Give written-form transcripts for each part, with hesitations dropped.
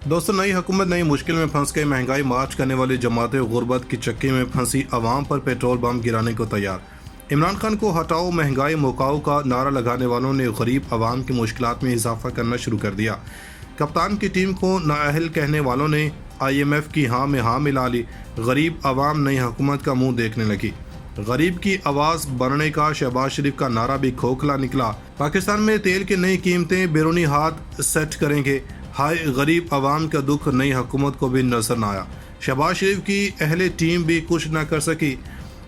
दोस्तों, नई हुकूमत नई मुश्किल में फंस गई। महंगाई मार्च करने वाली जमातें गुर्बत की चक्की में फंसी अवाम पर पेट्रोल बम गिराने को तैयार। इमरान खान को हटाओ महंगाई मुकाओ का नारा लगाने वालों ने गरीब अवाम की मुश्किलात में इजाफा करना शुरू कर दिया। कप्तान की टीम को नाअहल कहने वालों ने IMF की हाँ में हाँ मिला ली। गरीब अवाम नई हुकूमत का मुंह देखने लगी। गरीब की आवाज़ बनने का शहबाज शरीफ का नारा भी खोखला निकला। पाकिस्तान में तेल की नई कीमतें बैरूनी हाथ सेट करेंगे। हाय गरीब अवाम का दुख नई हुकूमत को भी नजर न आया। शहबाज शरीफ की अहले टीम भी कुछ न कर सकी।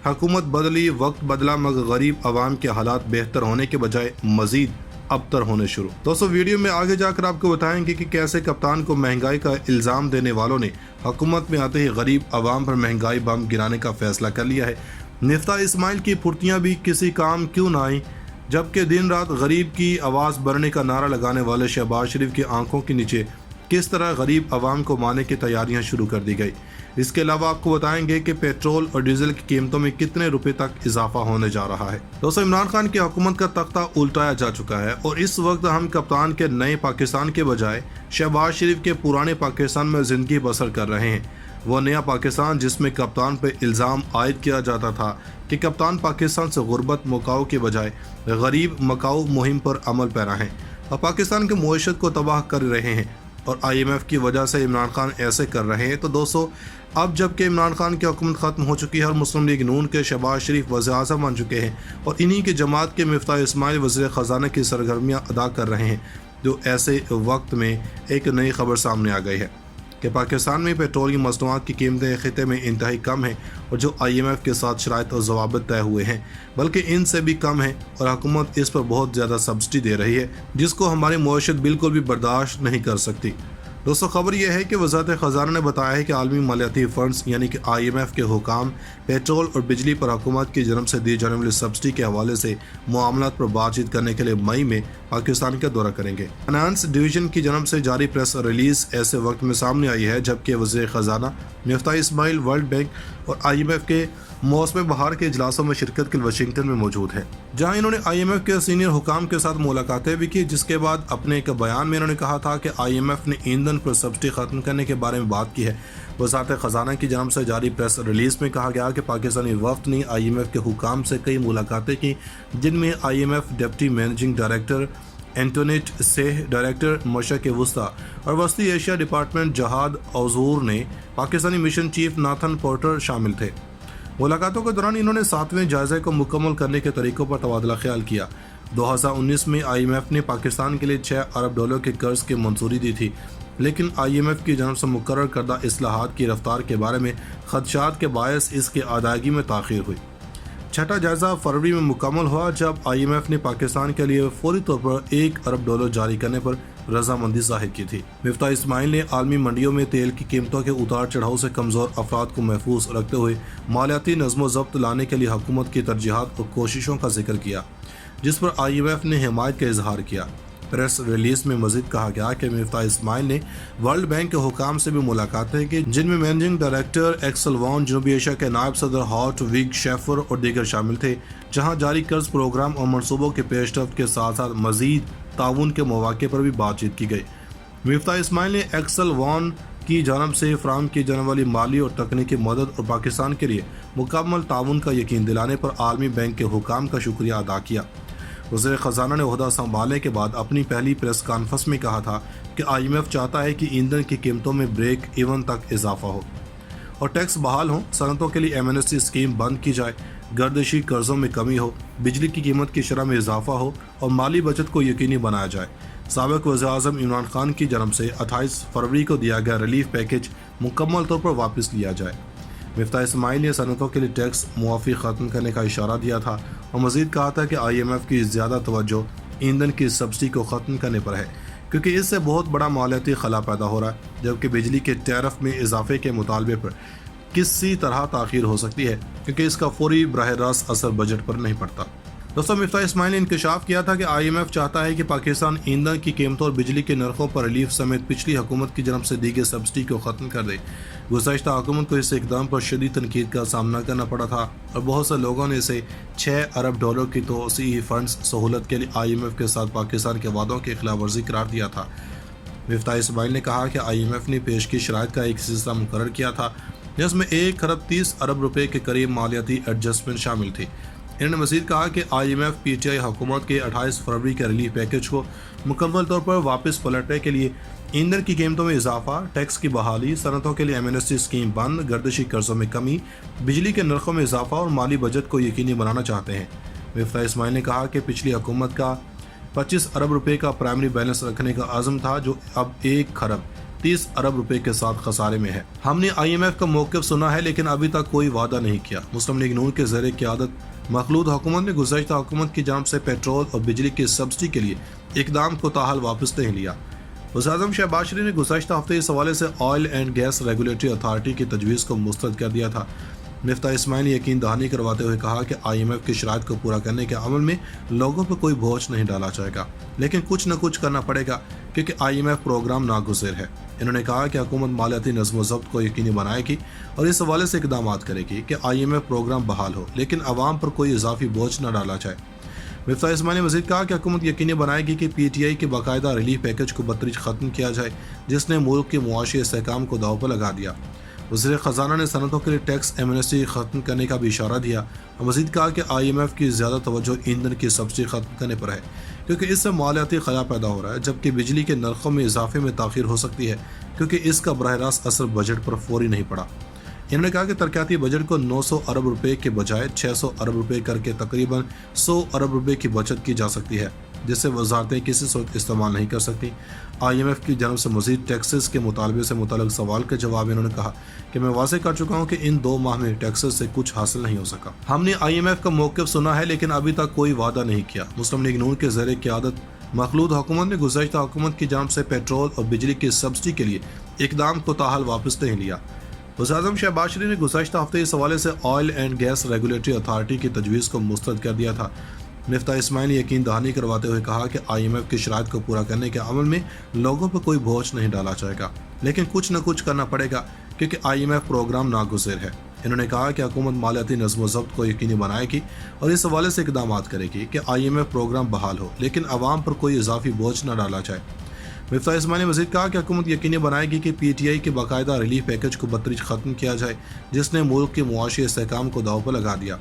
हुकूमत बदली, वक्त बदला, मगर गरीब अवाम के हालात बेहतर होने के बजाय मजीद अबतर होने शुरू। दोस्तों, वीडियो में आगे जाकर आपको बताएंगे कि कैसे कप्तान को महंगाई का इल्ज़ाम देने वालों ने हुकूमत में आते ही गरीब अवाम पर महंगाई बम गिराने का फैसला कर लिया है। निफ्ता इस्माइल की फुर्तियाँ भी किसी काम क्यों न आई, जबकि दिन रात गरीब की आवाज़ बढ़ने का नारा लगाने वाले शहबाज शरीफ की आंखों के नीचे किस तरह गरीब अवाम को मारने की तैयारियां शुरू कर दी गई। इसके अलावा आपको बताएंगे कि पेट्रोल और डीजल की कीमतों में कितने रुपए तक इजाफा होने जा रहा है। दोस्तों, इमरान खान की हुकूमत का तख्ता उल्टाया जा चुका है और इस वक्त हम कप्तान के नए पाकिस्तान के बजाय शहबाज शरीफ के पुराने पाकिस्तान में ज़िंदगी बसर कर रहे हैं। वो नया पाकिस्तान जिसमें कप्तान पर इल्ज़ाम आयद किया जाता था कि कप्तान पाकिस्तान से गुर्बत मुकाओ के बजाय गरीब मकाओ मुहिम पर अमल पैरा हैं और पाकिस्तान की मईशत को तबाह कर रहे हैं और IMF की वजह से इमरान खान ऐसे कर रहे हैं। तो दोस्तों, अब जबकि इमरान खान की हुकूमत ख़त्म हो चुकी है और मुस्लिम लीग नून के शहबाज शरीफ वज़ीर-ए-आज़म बन चुके हैं और इन्हीं की जमात के मिफ्ता इस्माइल वज़ीर ख़जाना की सरगर्मियाँ अदा कर रहे हैं, जो ऐसे वक्त में एक नई खबर सामने आ गई है कि पाकिस्तान में पेट्रोलियम मसनूआत की कीमतें खिते में इंतहाई कम हैं और जो IMF के साथ शराइत और ज़वाबित तय हुए हैं बल्कि इनसे भी कम है और हुकूमत इस पर बहुत ज़्यादा सब्सिडी दे रही है, जिसको हमारी मईशत बिल्कुल भी बर्दाश्त नहीं कर सकती। दोस्तों, खबर यह है कि वज़ारत ख़जाना ने बताया है कि आलमी मालियाती फ़ंड्स यानी कि IMF के हुकाम पेट्रोल और बिजली पर हुकूमत की जानब से दी जाने वाली सब्सिडी के हवाले से मामलात पर बातचीत करने के लिए मई में पाकिस्तान का दौरा करेंगे। फाइनेंस डिवीज़न की जानब से जारी प्रेस रिलीज़ ऐसे वक्त में सामने आई है जबकि वज़ीर ख़जाना मिफ्ता इस्माइल वर्ल्ड बैंक और IMF के मौसम बहार के इजलासों में शिरकत के लिए वाशिंगटन में मौजूद है, जहां इन्होंने IMF के सीनियर हुकाम के साथ मुलाकातें भी की, जिसके बाद अपने एक बयान में इन्होंने कहा था कि IMF ने ईंधन पर सब्सिडी ख़त्म करने के बारे में बात की है। वज़ारत ख़जाना की जानब से जारी प्रेस रिलीज़ में कहा गया कि पाकिस्तानी वफ़द ने IMF के हुकाम से कई मुलाकातें की, जिनमें IMF deputy managing director Antoinette सेह, डायरेक्टर मशरक़ वस्ती और वस्ती एशिया डिपार्टमेंट जहाद औजूर ने Pakistani mission chief Nathan porter शामिल थे। मुलाकातों के दौरान इन्होंने 7वें जायजे को मुकम्मल करने के तरीक़ों पर तबादला ख्याल किया। 2019 में IMF ने पाकिस्तान के लिए $6 अरब के कर्ज की मंजूरी दी थी, लेकिन IMF की जानब से मुकर्रर करदा इस्लाहात की रफ्तार के बारे में खदशात के बायस इसकी अदायगी में ताख़ीर हुई। छठा जायज़ा फरवरी में मुकम्मल हुआ जब IMF ने पाकिस्तान के लिए फौरी तौर पर $1 अरब जारी करने पर रजामंदी जाहिर की थी। मिफ्ता इस्माइल ने आलमी मंडियों में तेल की कीमतों के उतार चढ़ाव से कमज़ोर अफराद को महफूज रखते हुए मालियाती नज़्म ज़ब्त लाने के लिए हुकूमत की तरजीहात और कोशिशों का जिक्र किया, जिस पर IMF ने हिमायत का इजहार किया। प्रेस रिलीज में मजीद कहा गया कि मिफ्ता इस्माइल ने वर्ल्ड बैंक के हुकाम से भी मुलाकातें की, जिनमें मैनेजिंग डायरेक्टर एक्सल वॉन, जनूबी एशिया के नायब सदर हॉट विग शेफर और दीगर शामिल थे, जहां जारी कर्ज प्रोग्राम और मनसूबों के पेशरफ्त के साथ साथ मजीद ताउन के मौके पर भी बातचीत की गई। मिफ्ता इस्माइल ने एक्सल वॉन की जानब से फराहम की जाने वाली माली और तकनीकी मदद और पाकिस्तान के लिए मुकम्मल ताउन का यकीन दिलाने पर आलमी बैंक के हुकाम का शुक्रिया अदा किया। वज़ीर ख़जाना ने ओहदा संभालने के बाद अपनी पहली प्रेस कॉन्फ्रेंस में कहा था कि IMF चाहता है कि ईंधन की कीमतों में ब्रेक इवन तक इजाफा हो और टैक्स बहाल हो, सनतों के लिए एमनेस्टी स्कीम बंद की जाए, गर्दिशी कर्ज़ों में कमी हो, बिजली की कीमत की शरह में इजाफा हो और माली बचत को यकीनी बनाया जाए। साबिक़ वज़ीर-ए-आज़म इमरान खान की जानब से 28 फरवरी को दिया गया रिलीफ पैकेज मुकम्मल तौर पर वापस लिया जाए। मिफ्ता इस्माइल ने सनतों के लिए टैक्स मुआफ़ी ख़त्म करने का इशारा दिया था और मज़ीद कहा था कि IMF की ज़्यादा तवज्जो ईंधन की सब्सिडी को ख़त्म करने पर है, क्योंकि इससे बहुत बड़ा मालियाती खला पैदा हो रहा है, जबकि बिजली के टैरिफ में इजाफे के मुतालबे पर किसी तरह ताख़ीर हो सकती है, क्योंकि इसका फौरी बराह रास्त असर बजट पर नहीं पड़ता। दोस्तों, मिफ्ता इस्माइल ने इंकशाफ किया था कि IMF चाहता है कि पाकिस्तान ईंधन की कीमतों और बिजली के नरखों पर रिलीफ समेत पिछली हुकूमत की जानब से दी गई सब्सिडी को ख़त्म कर दे। गुज़श्ता हुकूमत को इस इक़दाम पर शदीद तनकीद का सामना करना पड़ा था और बहुत से लोगों ने इसे $6 अरब की तोसी फंड्स सहूलत के लिए IMF के साथ पाकिस्तान के वादों की खिलाफ वर्जी करार दिया था। مفتاح اسماعیل نے کہا کہ IMF نے پیش کی شرائط کا ایک سلسلہ مقرر کیا تھا جس میں 1 ارب 30 ارب روپے کے قریب مالیاتی ایڈجسٹمنٹ شامل تھی۔ انہوں نے مزید کہا کہ IMF PTI حکومت کے 28 فروری کے ریلیف پیکج کو مکمل طور پر واپس پلٹنے کے لیے ایندھن کی قیمتوں میں اضافہ، ٹیکس کی بحالی، صنعتوں کے لیے MNST اسکیم بند، گردشی قرضوں میں کمی، بجلی کے نرخوں میں اضافہ اور مالی بجٹ کو یقینی بنانا چاہتے ہیں۔ مفتاح اسماعیل نے کہا کہ پچھلی حکومت کا 25 ارب روپے کا پرائمری بیلنس رکھنے کا عزم تھا جو اب 1 ارب 30 ارب روپے کے ساتھ خسارے میں ہے۔ ہم نے IMF کا موقف سنا ہے لیکن ابھی تک کوئی وعدہ نہیں کیا۔ مسلم لیگ نون کے زیر قیادت مخلوط حکومت نے گزشتہ حکومت کی جانب سے پیٹرول اور بجلی کی سبسڈی کے لیے اقدام کو تاحال واپس نہیں لیا۔ وزیراعظم شہباز شریف نے گزشتہ ہفتے اس حوالے سے oil and gas regulatory authority کی تجویز کو مسترد کر دیا تھا۔ مفتاح اسماعیل نے یقین دہانی کرواتے ہوئے کہا کہ IMF کی شرائط کو پورا کرنے کے عمل میں لوگوں پر کوئی بوجھ نہیں ڈالا جائے گا، لیکن کچھ نہ کچھ کرنا پڑے گا کیونکہ IMF پروگرام ناگزیر ہے۔ انہوں نے کہا کہ حکومت مالیاتی نظم و ضبط کو یقینی بنائے گی اور اس حوالے سے اقدامات کرے گی کہ IMF پروگرام بحال ہو لیکن عوام پر کوئی اضافی بوجھ نہ ڈالا جائے۔ مفتاح اسماعیل نے مزید کہا کہ حکومت یقینی بنائے گی کہ PTI کے باقاعدہ ریلیف پیکج کو بتدریج ختم کیا جائے جس نے ملک کے معاشی استحکام کو داؤ پر لگا دیا۔ وزیر خزانہ نے صنعتوں کے لیے ٹیکس MNST ختم کرنے کا بھی اشارہ دیا اور مزید کہا کہ IMF کی زیادہ توجہ ایندھن کی سبسڈی ختم کرنے پر ہے کیونکہ اس سے مالیاتی خلا پیدا ہو رہا ہے، جبکہ بجلی کے نرخوں میں اضافے میں تاخیر ہو سکتی ہے کیونکہ اس کا براہ راست اثر بجٹ پر فوری نہیں پڑا۔ انہوں نے کہا کہ ترقیاتی بجٹ کو 900 ارب روپے کے بجائے 600 ارب روپے کر کے تقریباً 100 ارب روپے کی بچت کی جا سکتی ہے جس سے وزارتیں کسی صورت استعمال نہیں کر سکتی۔ IMF کی جانب سے مزید ٹیکسز کے مطالبے سے متعلق سوال کے جواب میں انہوں نے کہا کہ میں واضح کر چکا ہوں کہ ان 2 ماہ میں ٹیکسز سے کچھ حاصل نہیں ہو سکا۔ ہم نے IMF کا موقف سنا ہے لیکن ابھی تک کوئی وعدہ نہیں کیا۔ مسلم لیگ نون کے زیر قیادت مخلوط حکومت نے گزشتہ حکومت کی جانب سے پیٹرول اور بجلی کی سبسڈی کے لیے اقدام کو تاحال واپس نہیں لیا۔ وزیراعظم شہباز شریف نے گزشتہ ہفتے اس حوالے سے oil and gas regulatory authority کی تجویز کو مسترد کر دیا تھا۔ مفتاح اسماعیل نے یقین دہانی کرواتے ہوئے کہا کہ IMF کی شرائط کو پورا کرنے کے عمل میں لوگوں پر کوئی بوجھ نہیں ڈالا جائے گا، لیکن کچھ نہ کچھ کرنا پڑے گا کیونکہ IMF پروگرام ناگزیر ہے۔ انہوں نے کہا کہ حکومت مالیاتی نظم و ضبط کو یقینی بنائے گی اور اس حوالے سے اقدامات کرے گی کہ IMF پروگرام بحال ہو لیکن عوام پر کوئی اضافی بوجھ نہ ڈالا جائے۔ مفتاح اسماعیل نے مزید کہا کہ حکومت یقینی بنائے گی کہ PTI کے باقاعدہ ریلیف پیکج کو بتدریج ختم کیا جائے جس نے ملک کے معاشی استحکام کو داؤ پر لگا دیا۔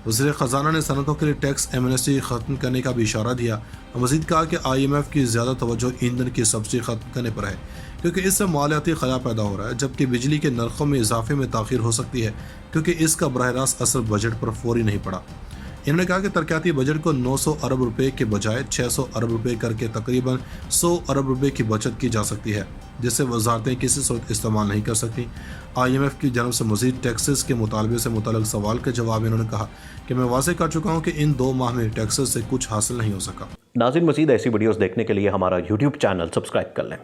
وزیر خزانہ نے صنعتوں کے لیے ٹیکس MNST ختم کرنے کا بھی اشارہ دیا اور مزید کہا کہ IMF کی زیادہ توجہ ایندھن کی سبسڈی ختم کرنے پر ہے کیونکہ اس سے مالیاتی خلا پیدا ہو رہا ہے، جبکہ بجلی کے نرخوں میں اضافے میں تاخیر ہو سکتی ہے کیونکہ اس کا براہ راست اثر بجٹ پر فوری نہیں پڑا۔ انہوں نے کہا کہ ترقیاتی بجٹ کو 900 ارب روپے کے بجائے 600 ارب روپے کر کے تقریباً 100 ارب روپے کی بچت کی جا سکتی ہے جس سے وزارتیں کسی صورت استعمال نہیں کر سکتی۔ IMF کی جانب سے مزید ٹیکسز کے مطالبے سے متعلق سوال کے جواب میں انہوں نے کہا کہ میں واضح کر چکا ہوں کہ ان 2 ماہ میں ٹیکسز سے کچھ حاصل نہیں ہو سکا۔ ناظرین، مزید ایسی ویڈیوز دیکھنے کے لیے ہمارا YouTube چینل سبسکرائب کر لیں۔